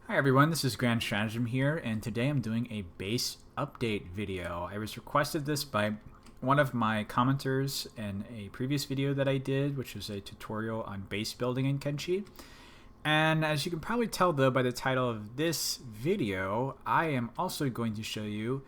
Hi everyone, this is Grand Stratagem here, and today I'm doing a base update video. I was requested this by one of my commenters in a previous video that I did, which was a tutorial on base building in Kenshi. And as you can probably tell though by the title of this video, I am also going to show you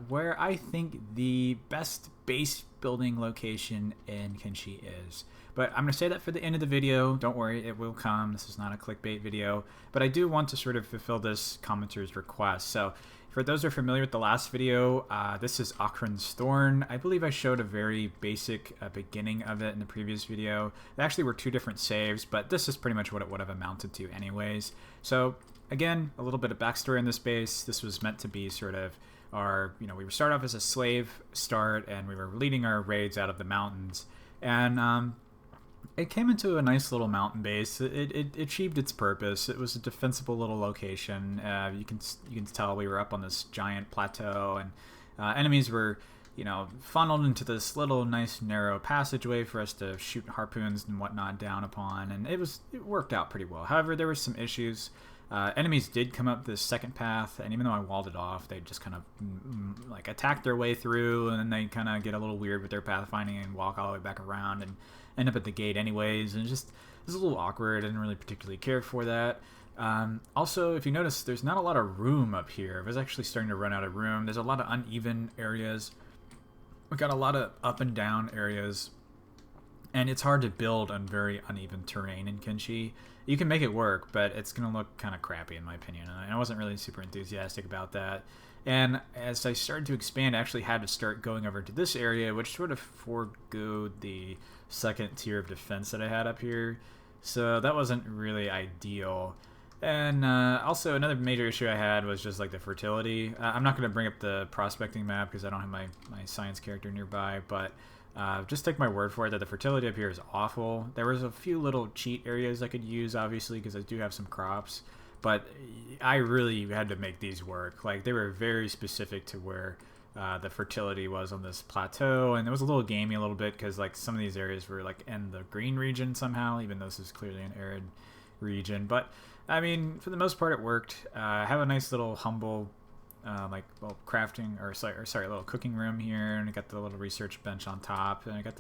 where I think the best base building location in Kenshi is. But I'm going to say that for the end of the video. Don't worry, it will come. This is not a clickbait video. But I do want to sort of fulfill this commenter's request. So for those who are familiar with the last video, this is Okran's Thorn. I believe I showed a very basic beginning of it in the previous video. There actually were two different saves, but this is pretty much what it would have amounted to anyways. So again, a little bit of backstory in this base. This was meant to be sort of our, we start off as a slave start, and we were leading our raids out of the mountains. And it came into a nice little mountain base. It achieved its purpose. It was a defensible little location. You can tell we were up on this giant plateau, and enemies were, funneled into this little nice narrow passageway for us to shoot harpoons and whatnot down upon, and it worked out pretty well. However, there were some issues. Enemies did come up this second path, and even though I walled it off, they just kind of like attack their way through, and then they kind of get a little weird with their pathfinding and walk all the way back around and end up at the gate anyways, and it was a little awkward. I didn't really particularly care for that. Also, if you notice, there's not a lot of room up here. I was actually starting to run out of room. There's a lot of uneven areas. We got a lot of up and down areas, and it's hard to build on very uneven terrain in Kenshi. You can make it work, but it's going to look kind of crappy in my opinion, and I wasn't really super enthusiastic about that. And as I started to expand, I actually had to start going over to this area, which sort of foregoed the second tier of defense that I had up here. So that wasn't really ideal. And also another major issue I had was just like the fertility. I'm not going to bring up the prospecting map because I don't have my science character nearby, but just take my word for it that the fertility up here is awful. There was a few little cheat areas I could use, obviously, because I do have some crops, but I really had to make these work. Like, they were very specific to where the fertility was on this plateau, and it was a little gamey a little bit because like some of these areas were like in the green region somehow, even though this is clearly an arid region. But I mean, for the most part, it worked. I have a nice little humble little crafting little cooking room here, and I got the little research bench on top, and I got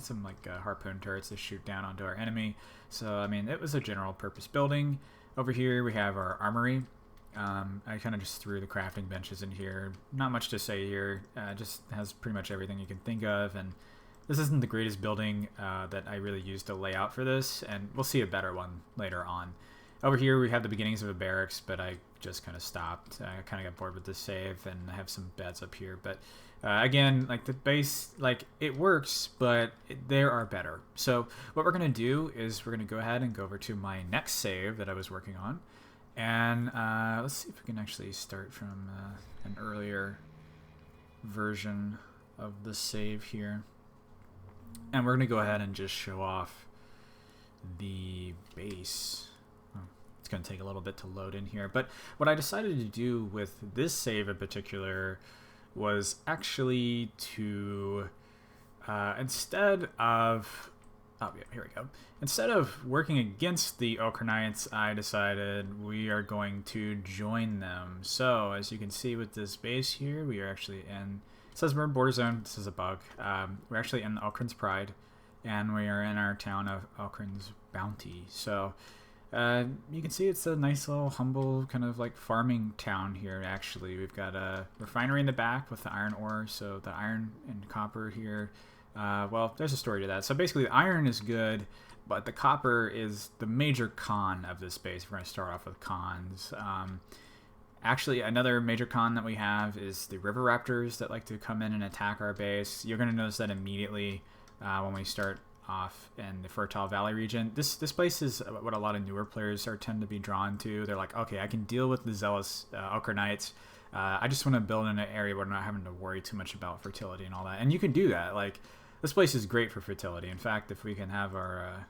some harpoon turrets to shoot down onto our enemy. So I mean, it was a general purpose building. Over here we have our armory. I kind of just threw the crafting benches in here. Not much to say here. Just has pretty much everything you can think of, and this isn't the greatest building that I really used to lay out for this, and we'll see a better one later on. Over here we have the beginnings of a barracks, but I just kind of stopped. I kind of got bored with this save, and I have some beds up here. But again, like the base, like it works, but there are better. So what we're going to do is we're going to go ahead and go over to my next save that I was working on. And let's see if we can actually start from an earlier version of the save here. And we're going to go ahead and just show off the base. It's going to take a little bit to load in here. But what I decided to do with this save in particular was actually to, instead of... Oh, yeah, here we go. Instead of working against the Okranites, I decided we are going to join them. So, as you can see with this base here, we are actually in... It says we're in border zone. This is a bug. We're actually in Okran's Pride, and we are in our town of Okran's Bounty. So, you can see it's a nice little humble kind of like farming town here, actually. We've got a refinery in the back with the iron ore, so the iron and copper here... well, there's a story to that. So basically, the iron is good, but the copper is the major con of this base. We're going to start off with cons. Actually, another major con that we have is the river raptors that like to come in and attack our base. You're going to notice that immediately when we start off in the Fertile Valley region. This place is what a lot of newer players tend to be drawn to. They're like, okay, I can deal with the zealous Okranites. I just want to build in an area where I'm not having to worry too much about fertility and all that. And you can do that. Like, this place is great for fertility. In fact, if we can have our...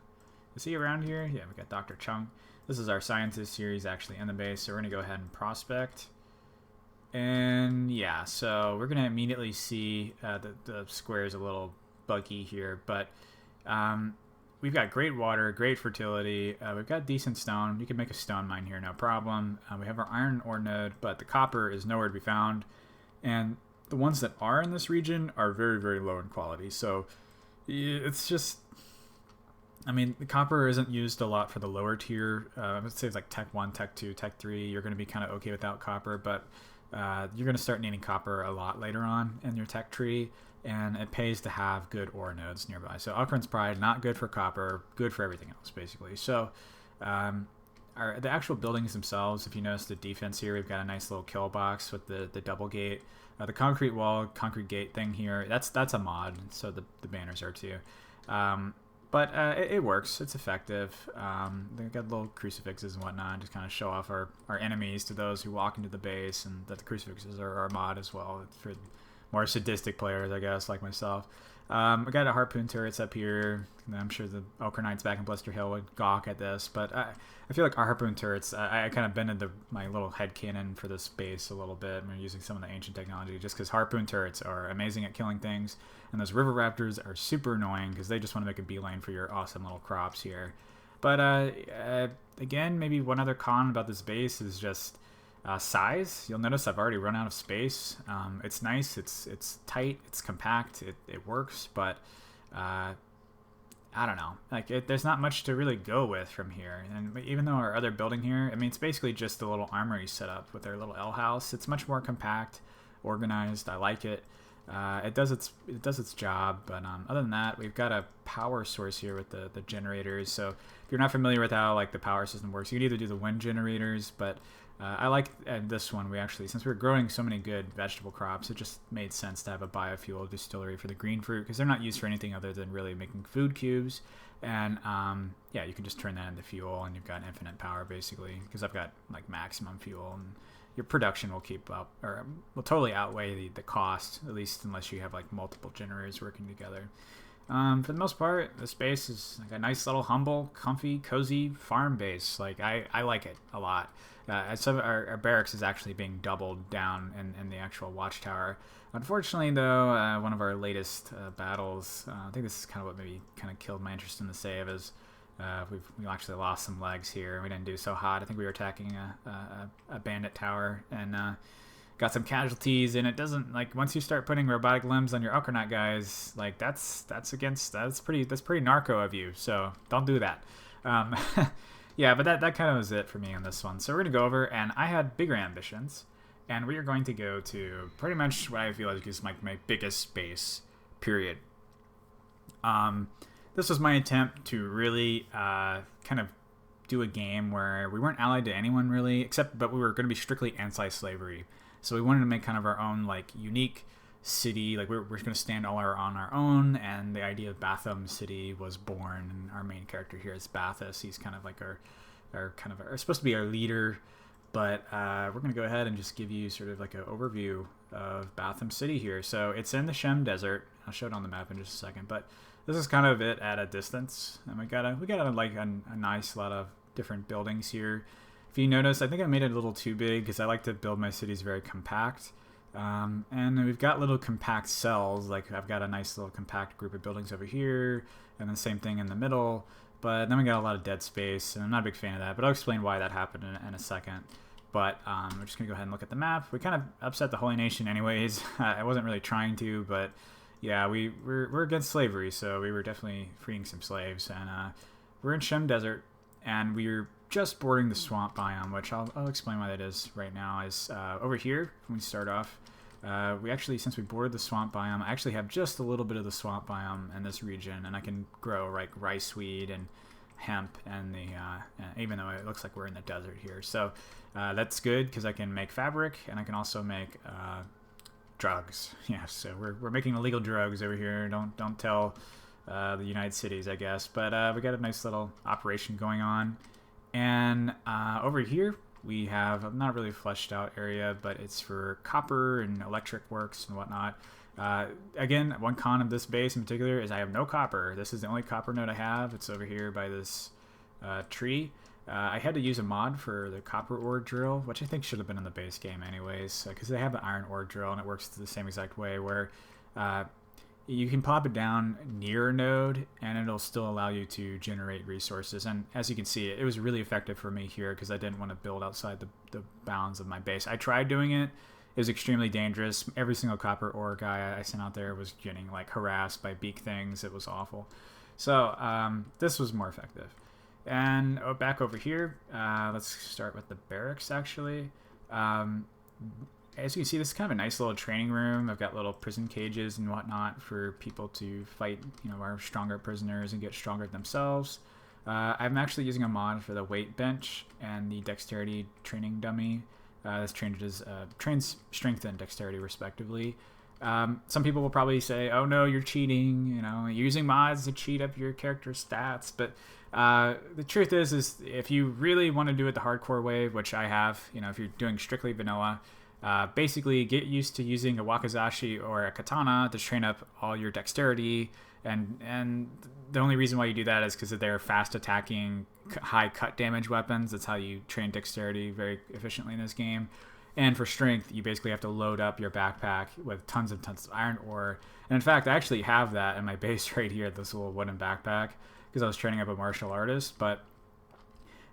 is he around here? Yeah, we got Dr. Chung. This is our scientist here. He's actually in the base, so we're going to go ahead and prospect. And yeah, so we're going to immediately see the square is a little buggy here, but we've got great water, great fertility. We've got decent stone. You can make a stone mine here, no problem. We have our iron ore node, but the copper is nowhere to be found. And the ones that are in this region are very, very low in quality. So it's just, I mean, the copper isn't used a lot for the lower tier. Let's say it's like Tech 1, Tech 2, Tech 3. You're going to be kind of okay without copper, but you're going to start needing copper a lot later on in your tech tree, and it pays to have good ore nodes nearby. So Alcorn's Pride, not good for copper, good for everything else, basically. So the actual buildings themselves, if you notice the defense here, we've got a nice little kill box with the double gate. The concrete wall, concrete gate thing here, that's a mod, so the banners are too. But it works. It's effective. They've got little crucifixes and whatnot, just kind of show off our enemies to those who walk into the base, and that the crucifixes are our mod as well. It's for more sadistic players, I guess, like myself. We got a harpoon turrets up here. I'm sure the Ochre Knights back in Blister Hill would gawk at this, but I feel like our harpoon turrets, I kind of bended my little headcanon for this base a little bit. I'm using some of the ancient technology just because harpoon turrets are amazing at killing things, and those river raptors are super annoying because they just want to make a beeline for your awesome little crops here. But again, maybe one other con about this base is just size. You'll notice I've already run out of space. It's nice, it's tight, it's compact, it works, but I don't know. Like, there's not much to really go with from here. And even though our other building here, I mean, it's basically just a little armory setup with our little L house. It's much more compact, organized. I like it. It does its job, but other than that, we've got a power source here with the generators. So if you're not familiar with how like the power system works, you can either do the wind generators, but I like this one. We actually, since we're growing so many good vegetable crops, it just made sense to have a biofuel distillery for the green fruit because they're not used for anything other than really making food cubes. And yeah, you can just turn that into fuel, and you've got infinite power basically. Because I've got like maximum fuel, and your production will keep up, or will totally outweigh the cost, at least unless you have like multiple generators working together. For the most part, the space is like a nice little humble, comfy, cozy farm base. Like I like it a lot. Our barracks is actually being doubled down in the actual watchtower. Unfortunately, though, one of our latest battles, I think this is kind of what maybe kind of killed my interest in the save, is we actually lost some legs here. We didn't do so hot. I think we were attacking a bandit tower and got some casualties. And it doesn't, like, once you start putting robotic limbs on your Ukkernaut guys, like that's pretty narco of you. So don't do that. Yeah, but that kind of was it for me on this one. So we're going to go over, and I had bigger ambitions, and we are going to go to pretty much what I feel like is my biggest base, period. This was my attempt to really kind of do a game where we weren't allied to anyone really, but we were going to be strictly anti-slavery. So we wanted to make kind of our own like unique city, like we're going to stand all on our own, and the idea of Batham City was born. And our main character here is Bathus. He's kind of like our supposed to be our leader, but we're going to go ahead and just give you sort of like an overview of Batham City here. So it's in the Shem Desert. I'll show it on the map in just a second, but this is kind of it at a distance, and we got like a nice lot of different buildings here. If you notice, I think I made it a little too big because I like to build my cities very compact. And we've got little compact cells, like I've got a nice little compact group of buildings over here, and the same thing in the middle, but then we got a lot of dead space, and I'm not a big fan of that, but I'll explain why that happened in a second. But we're just going to go ahead and look at the map. We kind of upset the Holy Nation anyways. I wasn't really trying to, but yeah, we're against slavery, so we were definitely freeing some slaves, and we're in Shem Desert, and we're just bordering the swamp biome, which I'll explain why that is right now. Is over here when we start off, we actually, since we boarded the swamp biome, I actually have just a little bit of the swamp biome in this region, and I can grow like rice weed and hemp, and even though it looks like we're in the desert here, so that's good because I can make fabric, and I can also make drugs. Yeah, so we're making illegal drugs over here. Don't tell the United Cities, I guess, but we got a nice little operation going on. And over here, we have a not really fleshed out area, but it's for copper and electric works and whatnot. Again, one con of this base in particular is I have no copper. This is the only copper node I have. It's over here by this tree. I had to use a mod for the copper ore drill, which I think should have been in the base game anyways, because they have the iron ore drill, and it works the same exact way, where you can pop it down near a node and it'll still allow you to generate resources. And as you can see, it was really effective for me here because I didn't want to build outside the bounds of my base. I tried doing it. It was extremely dangerous. Every single copper ore guy I sent out there was getting like harassed by beak things. It was awful. So this was more effective. And back over here, let's start with the barracks actually. As you can see, this is kind of a nice little training room. I've got little prison cages and whatnot for people to fight, our stronger prisoners and get stronger themselves. I'm actually using a mod for the weight bench and the dexterity training dummy. This trains strength and dexterity respectively. Some people will probably say, "Oh no, you're cheating! Using mods to cheat up your character's stats." But the truth is if you really want to do it the hardcore way, which I have, if you're doing strictly vanilla. Basically, get used to using a wakizashi or a katana to train up all your dexterity, and the only reason why you do that is because they're fast attacking, high cut damage weapons. That's how you train dexterity very efficiently in this game. And for strength, you basically have to load up your backpack with tons and tons of iron ore. And in fact, I actually have that in my base right here, this little wooden backpack, because I was training up a martial artist. But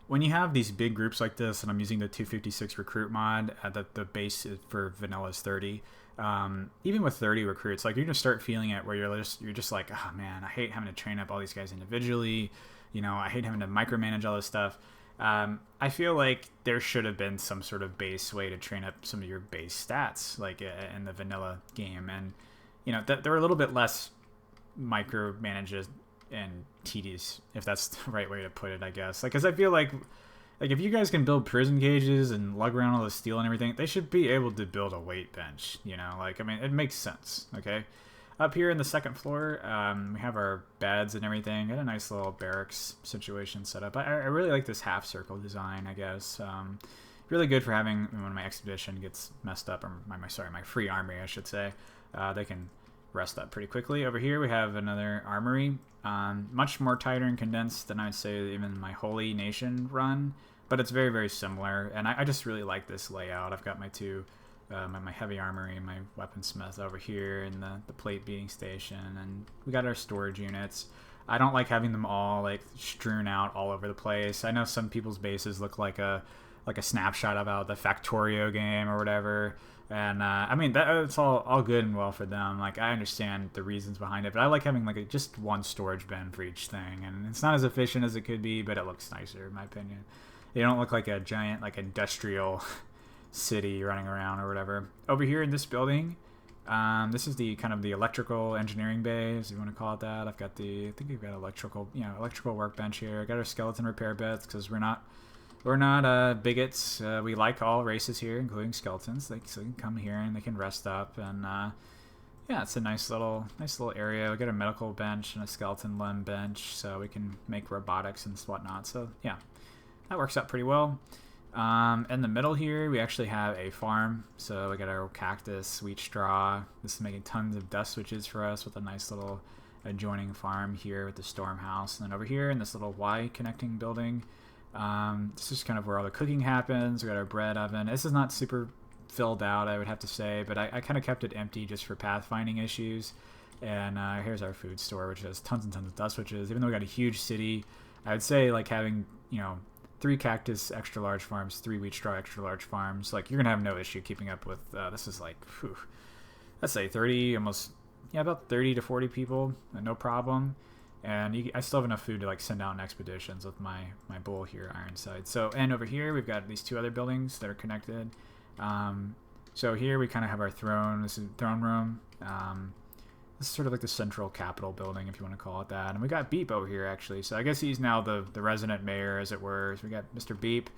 when you have these big groups like this, and I'm using the 256 recruit mod, the base for vanilla is 30. Even with 30 recruits, like you're gonna start feeling it where you're just like, oh man, I hate having to train up all these guys individually. I hate having to micromanage all this stuff. I feel like there should have been some sort of base way to train up some of your base stats, like in the vanilla game, and they're a little bit less micromanaged and tedious, if that's the right way to put it, I guess. Because I feel like if you guys can build prison cages and lug around all the steel and everything, they should be able to build a weight bench. It makes sense. Okay, up here in the second floor, we have our beds and everything. Got a nice little barracks situation set up. I really like this half circle design, I guess. Really good for having when my expedition gets messed up, or my free army, I should say. They can rest up pretty quickly. Over here we have another armory, much more tighter and condensed than I'd say even my Holy Nation run, but it's very, very similar, and I just really like this layout. I've got my two, my heavy armory and my weaponsmith over here, and the plate beating station, and we got our storage units. I don't like having them all like strewn out all over the place. I know some people's bases look like a snapshot about the Factorio game or whatever. And that's all good and well for them. Like, I understand the reasons behind it, but I like having like just one storage bin for each thing, and it's not as efficient as it could be, but it looks nicer in my opinion. They don't look like a giant like industrial city running around or whatever. Over here in this building, this is the kind of the electrical engineering bay, if you want to call it that. I think we've got electrical workbench here. I got our skeleton repair beds because we're not bigots. We like all races here, including skeletons. So they can come here and they can rest up. And yeah, it's a nice little area. We got a medical bench and a skeleton limb bench, so we can make robotics and whatnot. So yeah, that works out pretty well. In the middle here, we actually have a farm. So we got our cactus, wheat straw. This is making tons of dust switches for us with a nice little adjoining farm here with the storm house. And then over here in this little Y connecting building, this is kind of where all the cooking happens. We got our bread oven. This is not super filled out, I would have to say, but I kind of kept it empty just for pathfinding issues. And here's our food store, which has tons and tons of dust switches. Even though we got a huge city, I would say like having 3 cactus extra large farms, 3 wheat straw extra large farms, like you're gonna have no issue keeping up with. This is like, let's say 30, about 30 to 40 people, no problem. And I still have enough food to like send out on expeditions with my bull here, Ironside. So, and over here we've got these 2 other buildings that are connected. So here we kind of have our throne. This is throne room. This is sort of like the central Capitol building, if you want to call it that. And we got Beep over here actually. So I guess he's now the resident mayor, as it were. So we got Mr. Beep.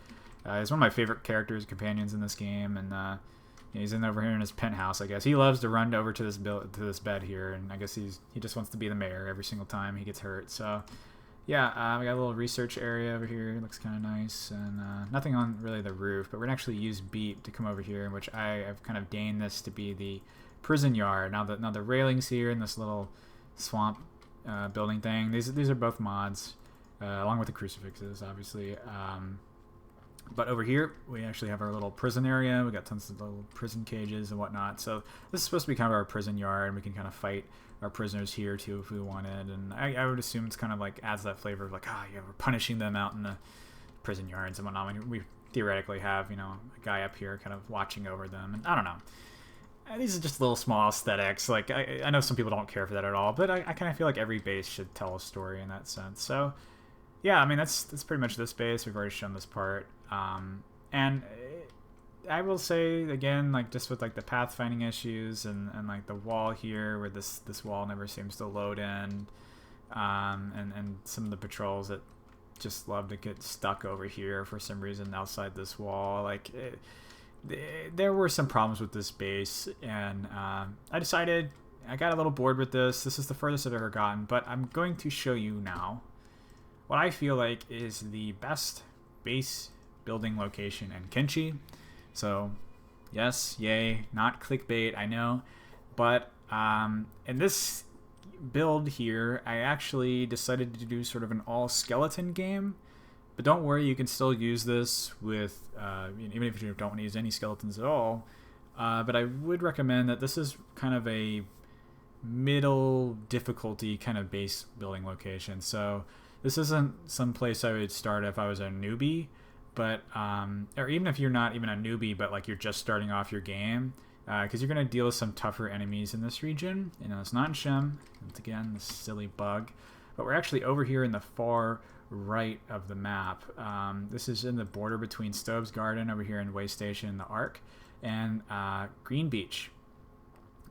He's one of my favorite characters, companions in this game, and he's over here in his penthouse, I guess. He loves to run over to this bed here, and I guess he just wants to be the mayor every single time he gets hurt. So, yeah, we got a little research area over here. It looks kind of nice, and nothing on really the roof, but we're going to actually use Beep to come over here, which I've kind of deigned this to be the prison yard. Now the railings here in this little swamp building thing, these are both mods, along with the crucifixes, obviously. But over here, we actually have our little prison area. We got tons of little prison cages and whatnot. So this is supposed to be kind of our prison yard, and we can kind of fight our prisoners here too if we wanted. And I would assume it's kind of like adds that flavor of like, yeah, we're punishing them out in the prison yards and whatnot. We theoretically have, a guy up here kind of watching over them. And I don't know. These are just little small aesthetics. Like I know some people don't care for that at all, but I kind of feel like every base should tell a story in that sense. So yeah, I mean that's pretty much this base. We've already shown this part. And I will say again, like just with like the pathfinding issues and like the wall here where this wall never seems to load in, and some of the patrols that just love to get stuck over here for some reason outside this wall. Like there were some problems with this base, and I decided I got a little bored with this. This is the furthest I've ever gotten, but I'm going to show you now what I feel like is the best base building location in Kenshi. So yes, yay, not clickbait, I know, but in this build here I actually decided to do sort of an all skeleton game. But don't worry, you can still use this with even if you don't want to use any skeletons at all, but I would recommend that this is kind of a middle difficulty kind of base building location. So this isn't some place I would start if I was a newbie, but or even if you're not even a newbie, but like you're just starting off your game, because you're going to deal with some tougher enemies in this region. It's not in Shem. Once again, this silly bug. But we're actually over here in the far right of the map. This is in the border between Stove's Garden over here in Way Station, the Arc, and Green Beach.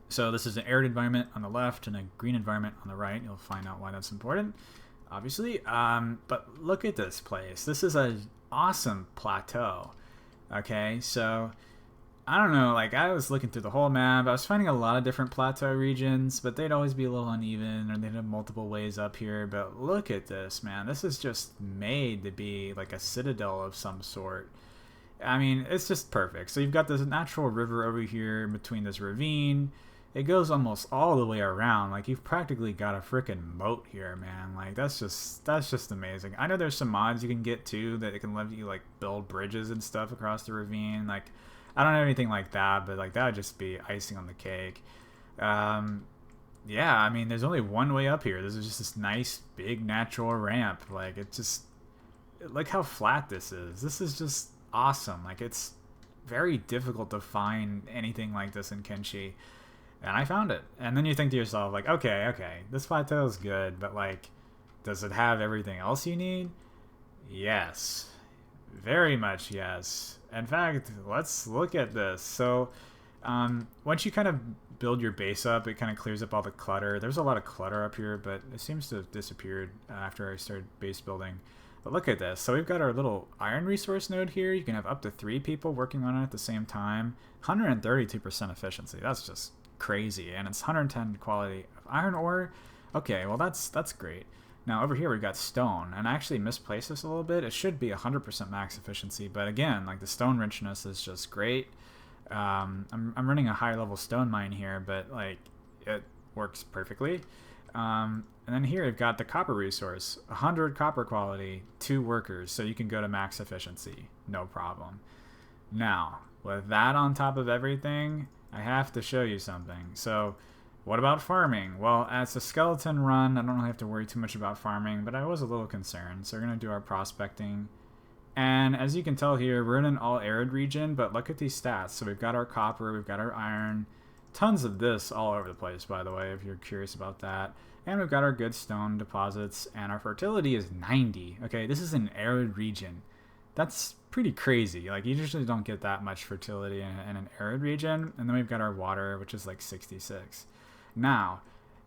So this is an arid environment on the left and a green environment on the right. You'll find out why that's important, obviously. But look at this place. This is an awesome plateau. Okay, so I don't know, like I was looking through the whole map. I was finding a lot of different plateau regions, but they'd always be a little uneven, or they'd have multiple ways up here. But look at this, man. This is just made to be like a citadel of some sort. I mean, it's just perfect. So you've got this natural river over here in between this ravine. It goes almost all the way around. Like you've practically got a freaking moat here, man. Like that's just amazing. I know there's some mods you can get too that it can let you like build bridges and stuff across the ravine. Like I don't have anything like that, but like that would just be icing on the cake. Yeah, I mean, there's only one way up here. This is just this nice big natural ramp. Like it just, look how flat this is. This is just awesome. Like it's very difficult to find anything like this in Kenshi, and I found it. And then you think to yourself, like, okay, this plateau is good, but like, does it have everything else you need? Yes, very much yes. In fact, let's look at this. So once you kind of build your base up, it kind of clears up all the clutter. There's a lot of clutter up here, but it seems to have disappeared after I started base building. But look at this. So we've got our little iron resource node here. You can have up to 3 people working on it at the same time. 132% efficiency. That's just crazy. And it's 110 quality of iron ore. Okay, well that's great. Now over here we've got stone, and I actually misplaced this a little bit. It should be 100% max efficiency, but again, like the stone richness is just great. I'm running a high level stone mine here, but like it works perfectly. And then here we've got the copper resource, 100 copper quality, 2 workers, so you can go to max efficiency, no problem. Now, with that on top of everything, I have to show you something. So what about farming? Well, as a skeleton run, I don't really have to worry too much about farming, but I was a little concerned. So we're going to do our prospecting. And as you can tell here, we're in an all-arid region, but look at these stats. So we've got our copper, we've got our iron, tons of this all over the place, by the way, if you're curious about that. And we've got our good stone deposits, and our fertility is 90. Okay, this is an arid region. That's pretty crazy. Like, you usually don't get that much fertility in an arid region. And then we've got our water, which is like 66. Now,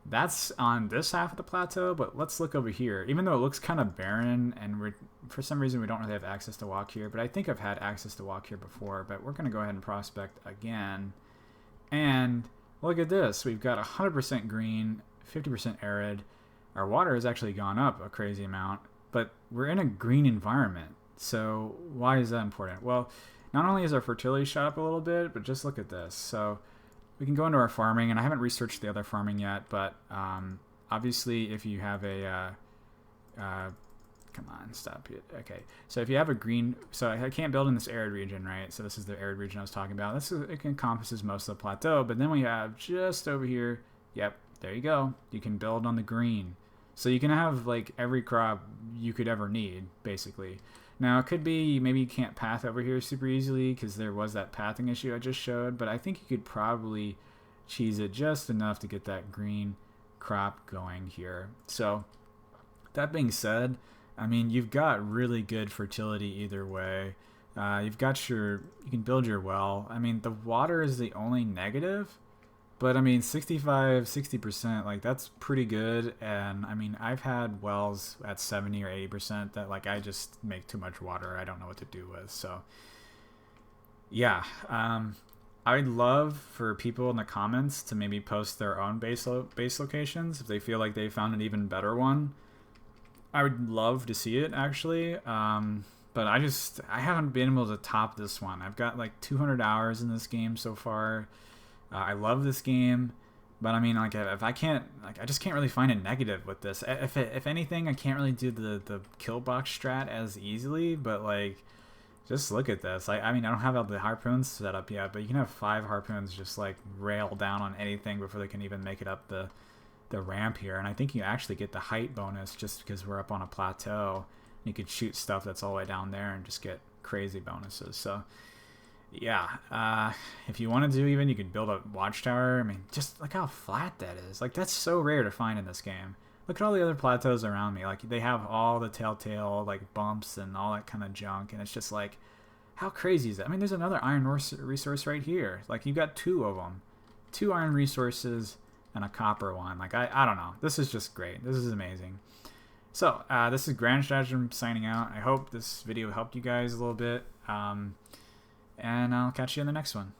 that's on this half of the plateau, but let's look over here. Even though it looks kind of barren, and for some reason we don't really have access to walk here, but I think I've had access to walk here before, but we're going to go ahead and prospect again. And look at this. We've got 100% green, 50% arid. Our water has actually gone up a crazy amount, but we're in a green environment. So why is that important? Well, not only is our fertility shot up a little bit, but just look at this. So we can go into our farming, and I haven't researched the other farming yet, but obviously if you have a kind come on, stop it. Okay, so if you have a green, so I can't build in this arid region, right? So this is the arid region I was talking about. It encompasses most of the plateau, but then we have just over here, yep, there you go. You can build on the green. So you can have like every crop you could ever need, basically. Now it could be maybe you can't path over here super easily because there was that pathing issue I just showed, but I think you could probably cheese it just enough to get that green crop going here. So that being said, I mean, you've got really good fertility either way. You can build your well. I mean, the water is the only negative, but I mean, 60%, like that's pretty good. And I mean, I've had wells at 70 or 80% that like I just make too much water. I don't know what to do with. So yeah, I'd love for people in the comments to maybe post their own base locations if they feel like they found an even better one. I would love to see it actually, but I haven't been able to top this one. I've got like 200 hours in this game so far. I love this game, but I mean, like if I can't, like I just can't really find a negative with this. If anything, I can't really do the kill box strat as easily. But like, just look at this. I mean, I don't have all the harpoons set up yet, but you can have 5 harpoons just like rail down on anything before they can even make it up the ramp here. And I think you actually get the height bonus just because we're up on a plateau. You could shoot stuff that's all the way down there and just get crazy bonuses. So yeah, if you want to do even, you could build a watchtower. I mean, just look how flat that is. Like, that's so rare to find in this game. Look at all the other plateaus around me. Like, they have all the telltale, like, bumps and all that kind of junk. And it's just like, how crazy is that? I mean, there's another iron resource right here. Like, you got 2 of them. 2 iron resources and a copper one. Like, I don't know. This is just great. This is amazing. So, this is Grand Stratagem signing out. I hope this video helped you guys a little bit. And I'll catch you in the next one.